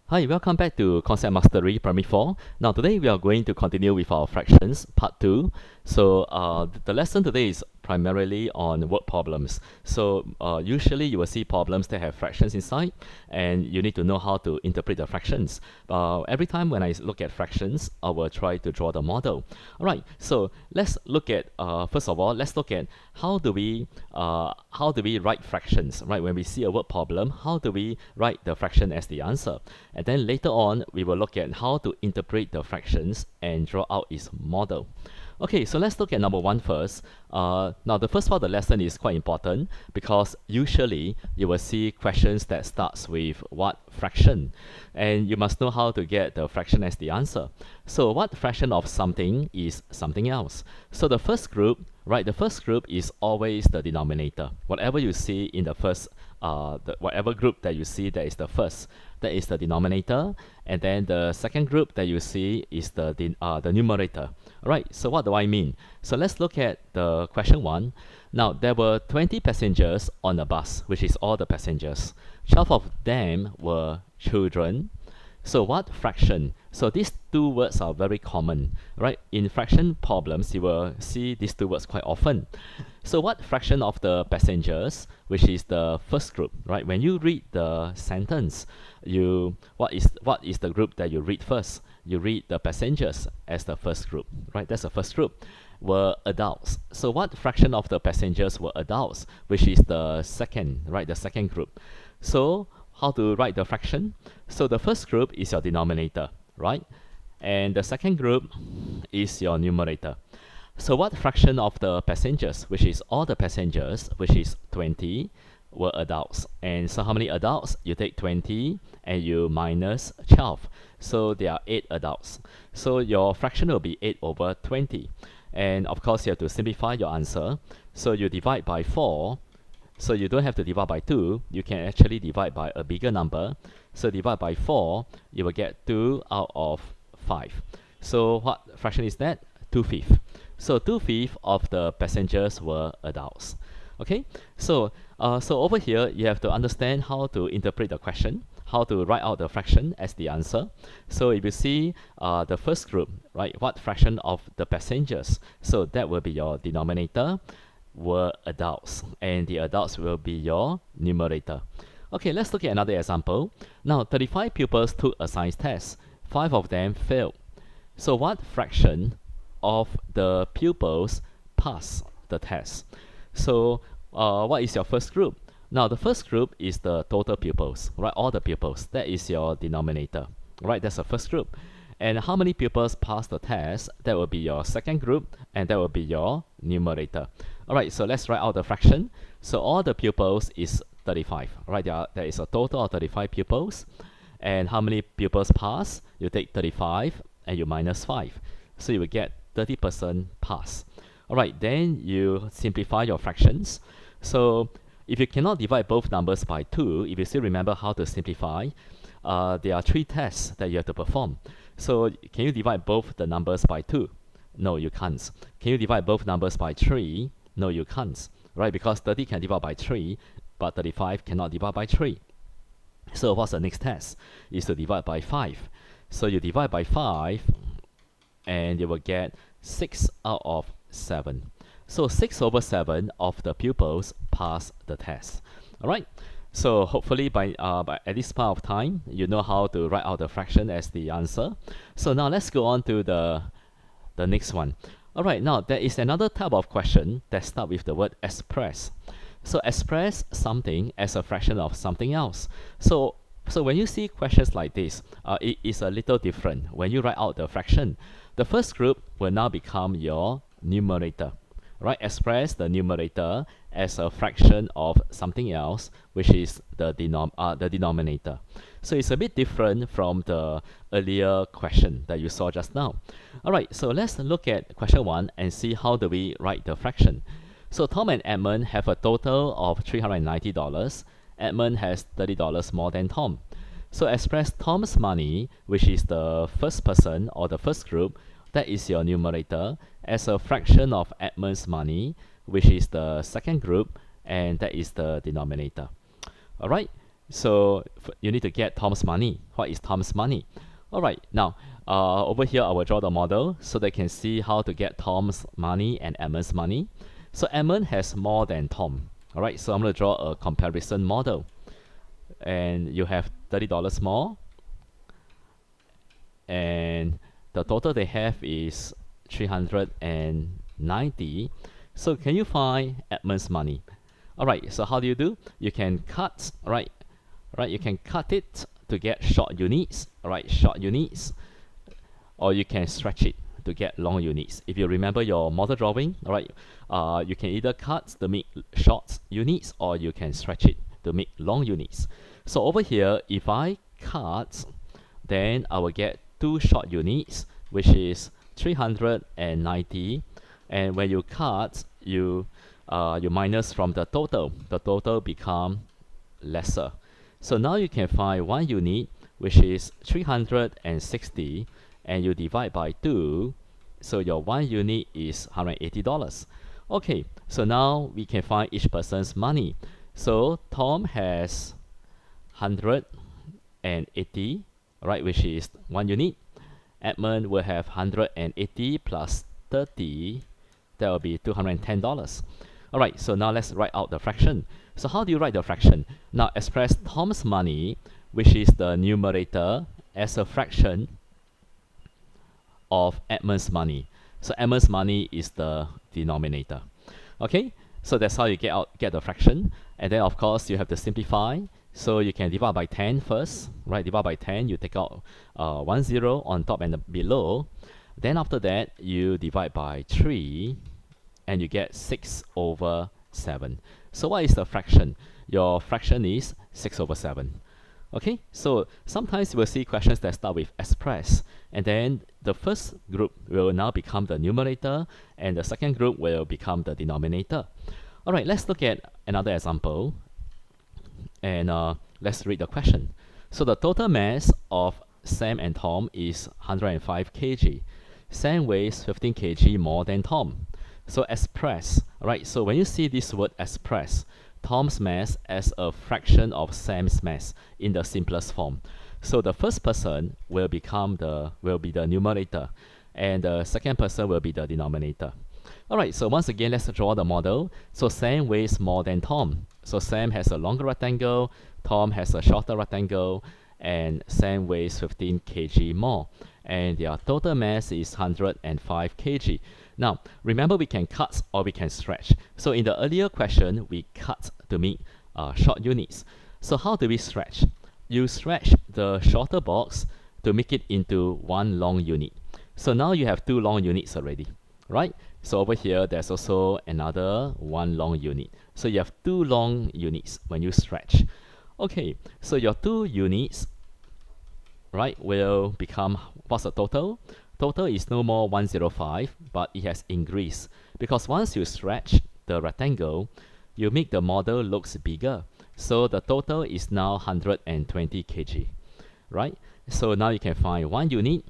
Hi, welcome back to Concept Mastery Primary 4. Now today we are going to continue with our fractions, part 2. So the lesson today is primarily on word problems. So usually you will see problems that have fractions inside and you need to know how to interpret the fractions. Every time when I look at fractions, I will try to draw the model. Alright, so let's look at, first of all, let's look at how do we write fractions, right? When we see a word problem, how do we write the fraction as the answer? And then later on, we will look at how to interpret the fractions and draw out its model. Okay, so let's look at number 1 first. Now the first part of the lesson is quite important because usually you will see questions that starts with what fraction, and you must know how to get the fraction as the answer. So what fraction of something is something else? So the first group, right, the first group is always the denominator. Whatever you see in the first, whatever group that you see that is the first, that is the denominator, and then the second group that you see is the numerator. Alright, so what do I mean? So let's look at the question 1. Now there were 20 passengers on the bus, which is all the passengers. 12 of them were children. So what fraction? So these two words are very common, right? In fraction problems, you will see these two words quite often. So what fraction of the passengers, which is the first group, right? When you read the sentence, what is the group that you read first? You read the passengers as the first group, right? That's the first group. Were adults. So what fraction of the passengers were adults, which is the second, right? The second group. So how to write the fraction? So the first group is your denominator, right? And the second group is your numerator. So what fraction of the passengers, which is all the passengers, which is 20, were adults? And so how many adults? You take 20 and you minus 12. So there are 8 adults. So your fraction will be 8 over 20. And of course you have to simplify your answer. So you divide by 4. So you don't have to divide by 2, you can actually divide by a bigger number. So divide by 4, you will get 2 out of 5. So what fraction is that? 2/5. So 2/5 of the passengers were adults. Okay, so over here you have to understand how to interpret the question, how to write out the fraction as the answer. So if you see the first group, right, what fraction of the passengers? So that will be your denominator, were adults, and the adults will be your numerator. Okay, let's look at another example. Now 35 pupils took a science test. 5 of them failed. So what fraction of the pupils passed the test? So what is your first group? Now the first group is the total pupils, right? All the pupils. That is your denominator, right? That's the first group. And how many pupils passed the test? That will be your second group, and that will be your numerator. Alright, so let's write out the fraction. So all the pupils is 35, right? There is a total of 35 pupils. And how many pupils pass? You take 35 and you minus 5. So you will get 30% pass. Alright, then you simplify your fractions. So if you cannot divide both numbers by 2, if you still remember how to simplify, there are 3 tests that you have to perform. So can you divide both the numbers by 2? No, you can't. Can you divide both numbers by 3? No, you can't, right? Because 30 can divide by 3, but 35 cannot divide by 3. So what's the next test? Is to divide by 5. So you divide by 5, and you will get 6 out of 7. So 6 over 7 of the pupils pass the test. Alright? So hopefully by at this point of time, you know how to write out the fraction as the answer. So now let's go on to the next one. Alright, now there is another type of question that starts with the word express. So express something as a fraction of something else. So when you see questions like this, it is a little different. When you write out the fraction, the first group will now become your numerator. Right, express the numerator as a fraction of something else, which is the denominator. So it's a bit different from the earlier question that you saw just now. Alright, so let's look at question 1 and see how do we write the fraction. So Tom and Edmund have a total of $390. Edmund has $30 more than Tom. So express Tom's money, which is the first person or the first group, that is your numerator, as a fraction of Edmund's money, which is the second group, and that is the denominator. Alright, So you need to get Tom's money. What is Tom's money? All right, now over here I will draw the model so they can see how to get Tom's money and Edmund's money. So Edmund has more than Tom. All right, so I'm going to draw a comparison model. And you have $30 more. And the total they have is 390. So can you find Edmund's money? All right, so how do you do? You can cut, right? You can cut it to get short units, short units, or you can stretch it to get long units. If you remember your model drawing, you can either cut to make short units, or you can stretch it to make long units. So over here, if I cut, then I will get 2 short units, which is 390, and when you cut, you minus from the total become lesser. So now you can find 1 unit, which is 360, and you divide by 2, so your 1 unit is $180. Okay, so now we can find each person's money. So Tom has 180, which is 1 unit. Edmund will have 180 plus 30, that will be $210. Alright, so now let's write out the fraction. So how do you write the fraction? Now express Tom's money, which is the numerator, as a fraction of Edmund's money. So Edmund's money is the denominator. Okay, so that's how you get the fraction. And then of course you have to simplify. So you can divide by 10 first, divide by 10, you take out 1 0 on top and below. Then after that, you divide by 3, and you get 6 over 7. So what is the fraction? Your fraction is 6 over 7. Okay, so sometimes you will see questions that start with express, and then the first group will now become the numerator, and the second group will become the denominator. Alright, let's look at another example, and let's read the question. So the total mass of Sam and Tom is 105 kg. Sam weighs 15 kg more than Tom. So express, so when you see this word express, Tom's mass as a fraction of Sam's mass in the simplest form. So the first person will be the numerator, and the second person will be the denominator. Alright, so once again, let's draw the model. So Sam weighs more than Tom. So Sam has a longer rectangle, Tom has a shorter rectangle, and Sam weighs 15 kg more. And their total mass is 105 kg. Now, remember, we can cut or we can stretch. So in the earlier question, we cut to make short units. So how do we stretch? You stretch the shorter box to make it into 1 long unit. So now you have 2 long units already, right? So over here, there's also another 1 long unit. So you have 2 long units when you stretch. Okay, so your 2 units, will become, what's the total? Total is no more 105, but it has increased. Because once you stretch the rectangle, you make the model looks bigger. So the total is now 120 kg, right? So now you can find 1 unit.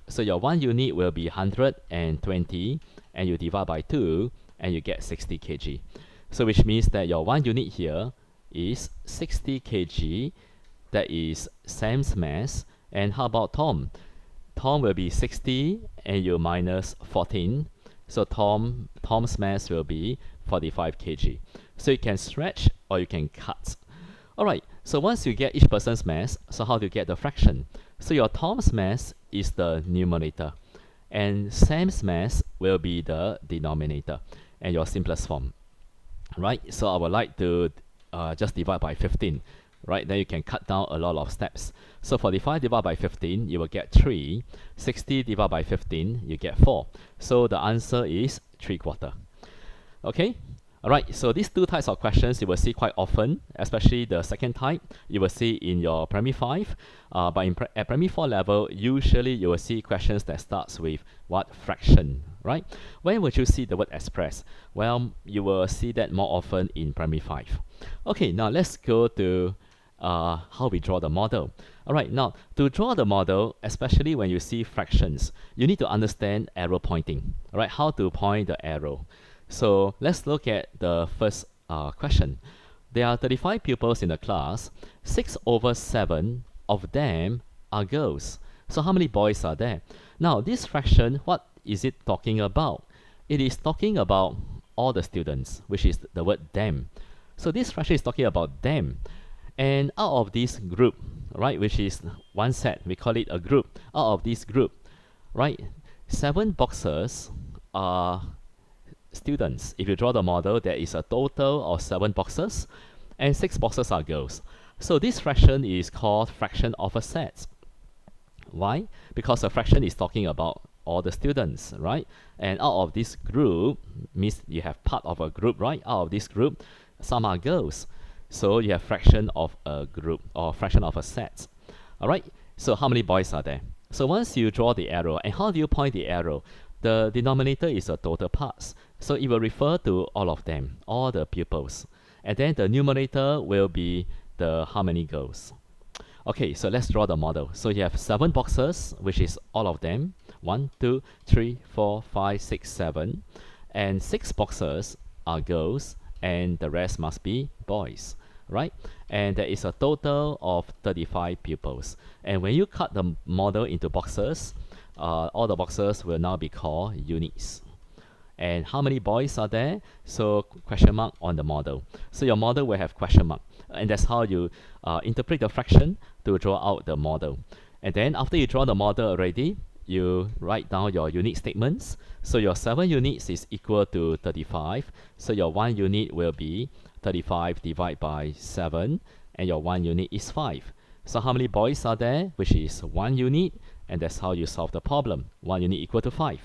So your 1 unit will be 120, and you divide by 2, and you get 60 kg. So which means that your 1 unit here is 60 kg. That is Sam's mass. And how about Tom? Tom will be 60, and you minus 14. So Tom's mass will be 45 kg. So you can stretch or you can cut. Alright, so once you get each person's mass, so how do you get the fraction? So your Tom's mass is the numerator, and Sam's mass will be the denominator, and your simplest form. Right, so I would like to just divide by 15. Then you can cut down a lot of steps. So 45 divided by 15, you will get 3. 60 divided by 15, you get 4. So the answer is 3/4. Okay? Alright, so these 2 types of questions you will see quite often, especially the second type, you will see in your Primary 5. But at Primary 4 level, usually you will see questions that starts with what? Fraction, right? Where would you see the word express? Well, you will see that more often in Primary 5. Okay, now let's go to how we draw the model. Alright, now to draw the model, especially when you see fractions, you need to understand arrow pointing. Alright, how to point the arrow. So let's look at the first question. there are 35 pupils in the class. 6 over 7 of them are girls. So how many boys are there? Now, this fraction, what is it talking about? It is talking about all the students, which is the word them. So this fraction is talking about them. And out of this group, right, which is one set, we call it a group. Out of this group, right, 7 boxes are students. If you draw the model, there is a total of 7 boxes, and 6 boxes are girls. So this fraction is called fraction of a set. Why? Because a fraction is talking about all the students, right? And out of this group, means you have part of a group, right? Out of this group, some are girls. So you have fraction of a group, or fraction of a set. Alright, so how many boys are there? So once you draw the arrow, and how do you point the arrow? The denominator is a total parts. So it will refer to all of them, all the pupils. And then the numerator will be the how many girls. Okay, so let's draw the model. So you have 7 boxes, which is all of them. 1, 2, 3, 4, 5, 6, 7. And 6 boxes are girls, and the rest must be boys, right? And there is a total of 35 pupils. And when you cut the model into boxes, all the boxes will now be called units. And how many boys are there? So question mark on the model. So your model will have question mark. And that's how you interpret the fraction to draw out the model. And then after you draw the model already, you write down your unit statements. So your 7 units is equal to 35. So your 1 unit will be 35 divided by 7. And your 1 unit is 5. So how many boys are there? Which is 1 unit. And that's how you solve the problem. 1 unit equal to 5.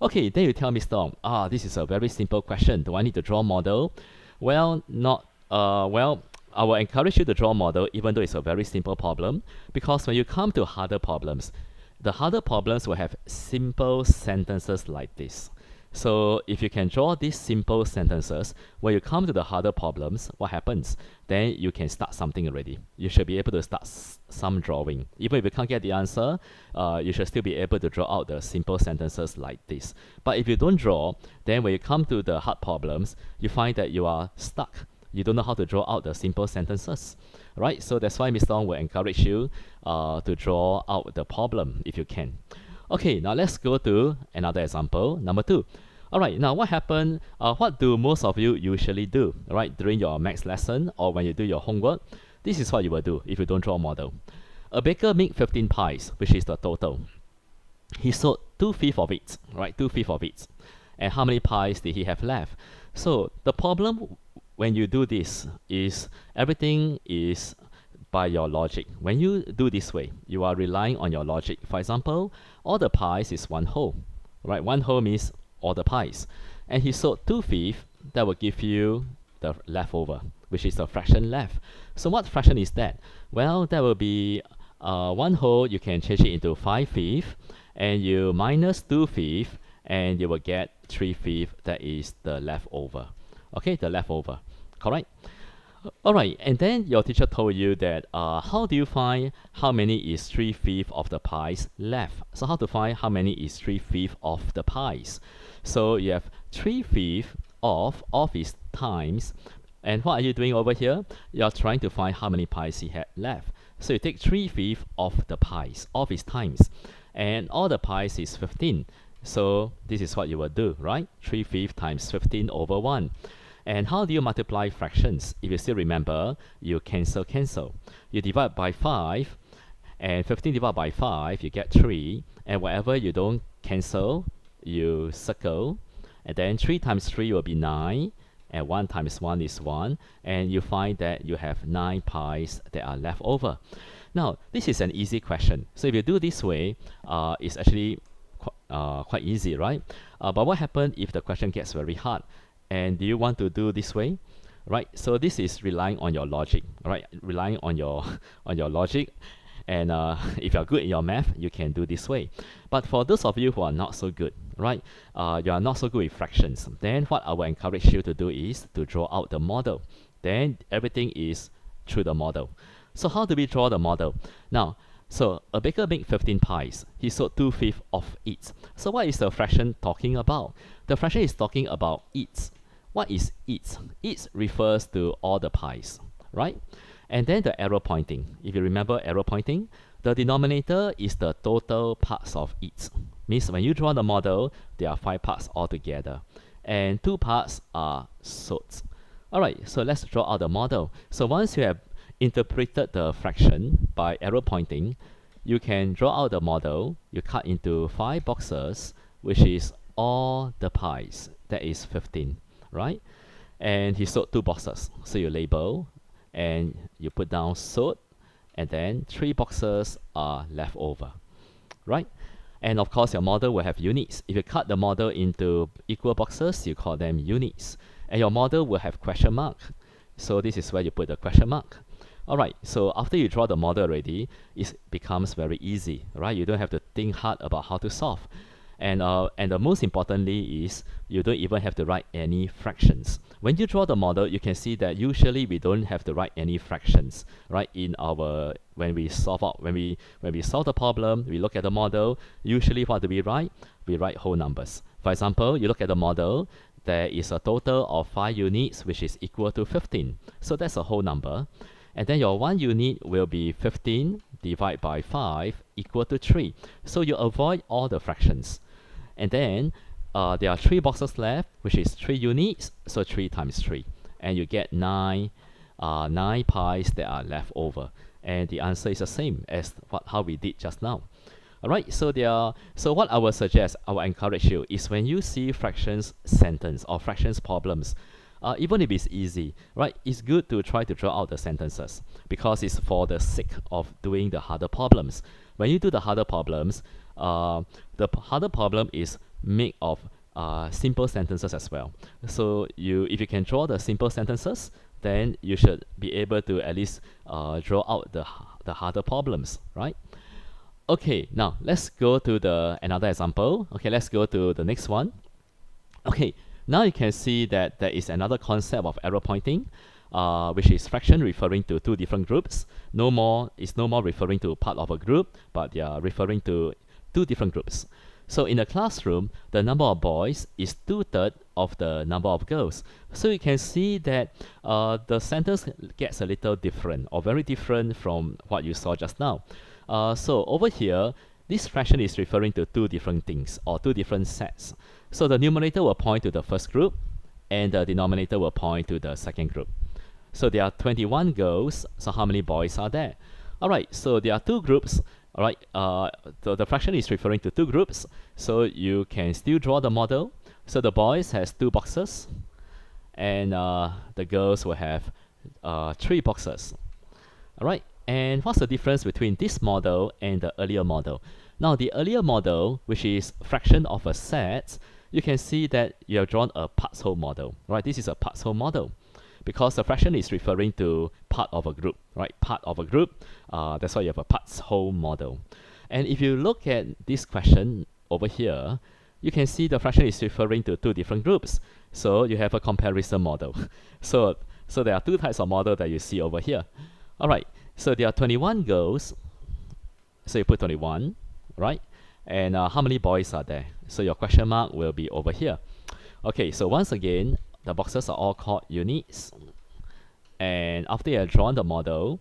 Okay, then you tell Mr. Ong, this is a very simple question. Do I need to draw model? Well, I will encourage you to draw model even though it's a very simple problem, because when you come to harder problems, the harder problems will have simple sentences like this. So if you can draw these simple sentences, when you come to the harder problems, what happens? Then you can start something already. You should be able to start some drawing. Even if you can't get the answer, you should still be able to draw out the simple sentences like this. But if you don't draw, then when you come to the hard problems, you find that you are stuck. You don't know how to draw out the simple sentences, right? So that's why Mr. Ong will encourage you to draw out the problem if you can. Okay, now let's go to another example, number 2. Alright, now what happened, what do most of you usually do, right, during your maths lesson or when you do your homework? This is what you will do if you don't draw a model. A baker made 15 pies, which is the total. He sold 2/5 of it, right, 2/5 of it. And how many pies did he have left? So the problem when you do this is everything is by your logic. When you do this way, you are relying on your logic. For example, all the pies is 1 whole, right? 1 whole means all the pies. And he sold 2/5, that will give you the leftover, which is the fraction left. So what fraction is that? Well, that will be 1 whole, you can change it into 5/5, and you minus 2/5, and you will get 3/5, that is the leftover. Okay, the leftover, correct? Alright, and then your teacher told you that how do you find how many is 3/5 of the pies left? So how to find how many is 3/5 of the pies? So you have 3/5 of is times, and what are you doing over here? You are trying to find how many pies he had left. So you take 3/5 of the pies, of is times, and all the pies is 15. So this is what you will do, right? 3/5 times 15 over 1. And how do you multiply fractions? If you still remember, you cancel. You divide by 5, and 15 divided by 5, you get 3. And whatever you don't cancel, you circle. And then 3 times 3 will be 9. And 1 times 1 is 1. And you find that you have 9 pies that are left over. Now, this is an easy question. So if you do this way, it's actually quite easy, right? But what happens if the question gets very hard? And do you want to do this way, right? So this is relying on your logic, right? Relying on your logic. And if you're good in your math, you can do this way. But for those of you who are not so good, right? You are not so good with fractions. Then what I will encourage you to do is to draw out the model. Then everything is through the model. So how do we draw the model? Now, so a baker made 15 pies. He sold 2/5 of it. So what is the fraction talking about? The fraction is talking about it. what is it? It refers to all the pies, right? And then the arrow pointing. If you remember arrow pointing, the denominator is the total parts of it. Means when you draw the model, there are 5 parts altogether. And 2 parts are sold. Alright, so let's draw out the model. So once you have interpreted the fraction by arrow pointing, you can draw out the model. You cut into 5 boxes, which is all the pies. That is 15, right? And he sold 2 boxes. So you label and you put down sold, and then 3 boxes are left over, right? And of course, your model will have units. If you cut the model into equal boxes, you call them units. And your model will have question mark. So this is where you put the question mark. Alright, so after you draw the model already, it becomes very easy, right? You don't have to think hard about how to solve. And the most importantly is you don't even have to write any fractions. When you draw the model, you can see that usually we don't have to write any fractions, right? In our when we solve the problem, we look at the model. Usually, what do we write? We write whole numbers. For example, you look at the model. There is a total of 5 units, which is equal to 15. So that's a whole number. And then your 1 unit will be 15 divided by 5 equal to 3. So you avoid all the fractions. And then there are 3 boxes left, which is 3 units. So 3 times 3. And you get 9 pies that are left over. And the answer is the same as how we did just now. Alright, so what I will suggest, I will encourage you, is when you see fractions sentence or fractions problems, even if it's easy, right, it's good to try to draw out the sentences because it's for the sake of doing the harder problems. When you do the harder problems, the harder problem is made of simple sentences as well. So if you can draw the simple sentences, then you should be able to at least draw out the harder problems, right? Okay, now let's go to another example. Okay, let's go to the next one. Okay, now you can see that there is another concept of arrow pointing, which is fraction referring to 2 different groups. It's no more referring to part of a group, but they are referring to 2 different groups. So in a classroom, the number of boys is 2/3 of the number of girls. So you can see that the sentence gets a little different or very different from what you saw just now. So over here, this fraction is referring to 2 different things or 2 different sets. So the numerator will point to the first group and the denominator will point to the second group. So there are 21 girls. So how many boys are there? Alright, so there are 2 groups. Alright, the fraction is referring to 2 groups. So you can still draw the model. So the boys has 2 boxes and the girls will have 3 boxes. Alright. And what's the difference between this model and the earlier model? Now, the earlier model, which is fraction of a set, you can see that you have drawn a parts whole model, right? This is a parts whole model because the fraction is referring to part of a group, right? Part of a group, that's why you have a parts whole model. And if you look at this question over here, you can see the fraction is referring to 2 different groups. So you have a comparison model. So there are 2 types of model that you see over here. All right. So there are 21 girls. So you put 21, right? And how many boys are there? So your question mark will be over here. Okay, so once again, the boxes are all called units. And after you have drawn the model,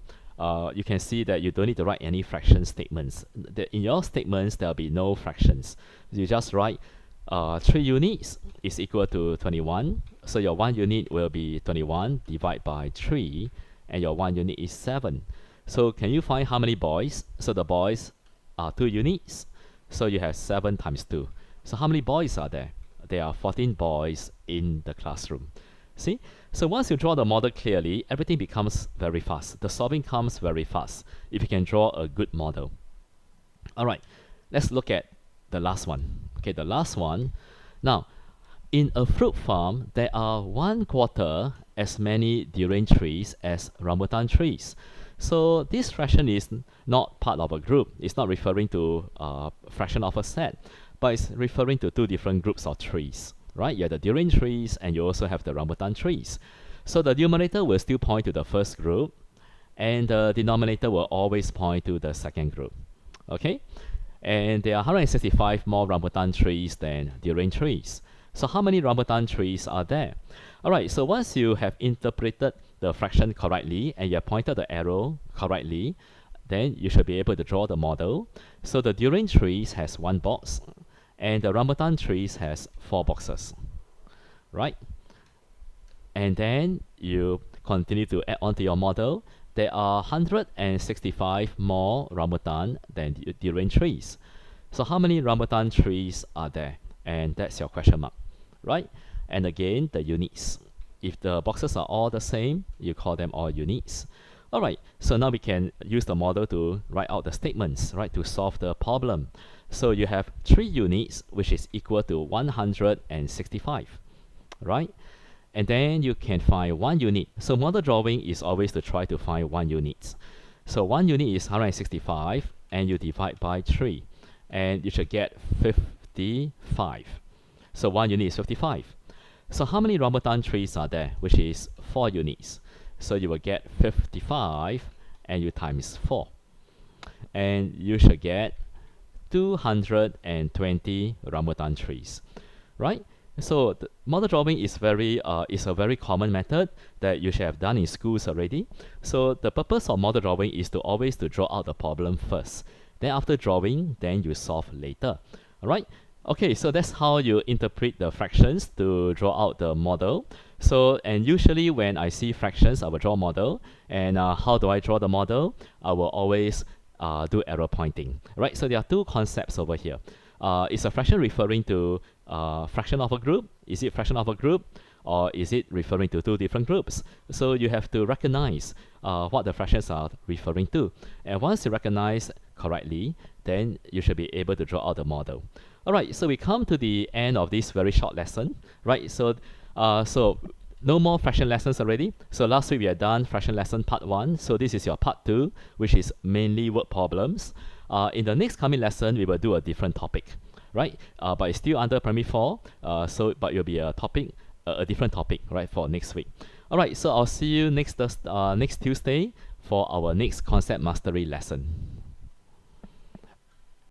you can see that you don't need to write any fraction statements. In your statements, there will be no fractions. You just write 3 units is equal to 21. So your 1 unit will be 21 divided by 3. And your 1 unit is 7. So can you find how many boys? So the boys are 2 units. So you have 7 times 2. So how many boys are there? There are 14 boys in the classroom. See? So once you draw the model clearly, everything becomes very fast. The solving comes very fast if you can draw a good model. Alright, let's look at the last one. Okay, the last one. Now, in a fruit farm, there are 1/4 as many durian trees as rambutan trees. So this fraction is not part of a group. It's not referring to a fraction of a set, but it's referring to 2 different groups of trees, right? You have the durian trees and you also have the rambutan trees. So the numerator will still point to the first group and the denominator will always point to the second group, okay? And there are 165 more rambutan trees than durian trees. So how many rambutan trees are there? Alright, so once you have interpreted the fraction correctly and you have pointed the arrow correctly, then you should be able to draw the model. So the durian trees has 1 box and the rambutan trees has 4 boxes, right? And then you continue to add on to your model. There are 165 more rambutan than durian trees. So how many rambutan trees are there? And that's your question mark, right? And again, the units. If the boxes are all the same, you call them all units. Alright, so now we can use the model to write out the statements, right, to solve the problem. So you have 3 units, which is equal to 165, right? And then you can find 1 unit. So model drawing is always to try to find 1 unit. So 1 unit is 165, and you divide by 3, and you should get 55. So 1 unit is 55. So how many rambutan trees are there? Which is 4 units. So you will get 55 and you times 4. And you should get 220 rambutan trees, right? So the model drawing is a very common method that you should have done in schools already. So the purpose of model drawing is to always to draw out the problem first. Then after drawing, then you solve later. Alright? Okay, so that's how you interpret the fractions to draw out the model. So, and usually when I see fractions, I will draw a model. And how do I draw the model? I will always do arrow pointing. Right? So there are 2 concepts over here. Is a fraction referring to fraction of a group? Is it fraction of a group? Or is it referring to 2 different groups? So you have to recognize what the fractions are referring to. And once you recognize correctly, then you should be able to draw out the model. Alright, so we come to the end of this very short lesson, right? So, no more fraction lessons already. So last week we had done fraction lesson part 1. So this is your part 2, which is mainly word problems. In the next coming lesson, we will do a different topic, right? But it's still under primary 4. But it will be a topic, a different topic, right, for next week. Alright, so I'll see you next Tuesday for our next concept mastery lesson.